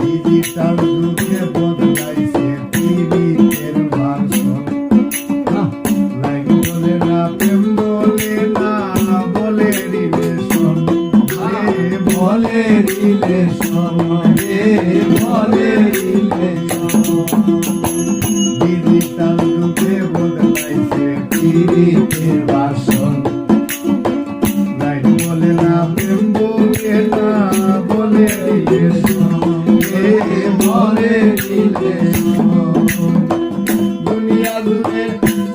Digital যুগে বদলাইছে টিভির version, like বলে না প্রেম বলে না বলে রিলেশন, বলে রিলেশন, বলে রিলেশন। ডিজিটাল যুগে বদলাইছে টিভির ভার্সন, লাইক বলে না প্রেম বলে না বলে রিলেশন, বলে রিলেশন। দুনিয়া জুড়ে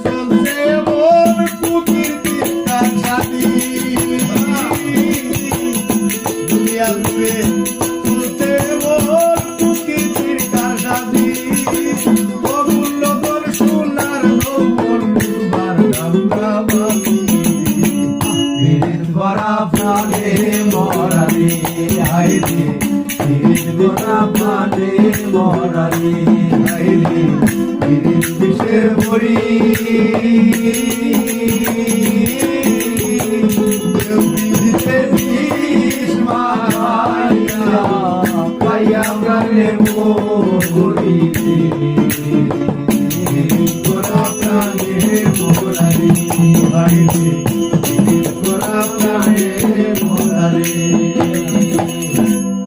চলছে মোর প্রকৃতির কাছারি, দুনিয়া জুড়ে চলছে মোর প্রকৃতির কাছারি। অমূল্য তোর সোনার ভবন ডুবার গামলাবাসী, পীড়িত ভরা প্রাণে মরারে হায়রে, পীড়িত ভরা প্রাণে মরারে হায়রে, পীড়িত বিষে ভরি পীড়িতে বিষ মারাইয়া পাইয়া প্রাণে মরিতে, পীড়িত ভরা প্রাণে মরারে হায়রে।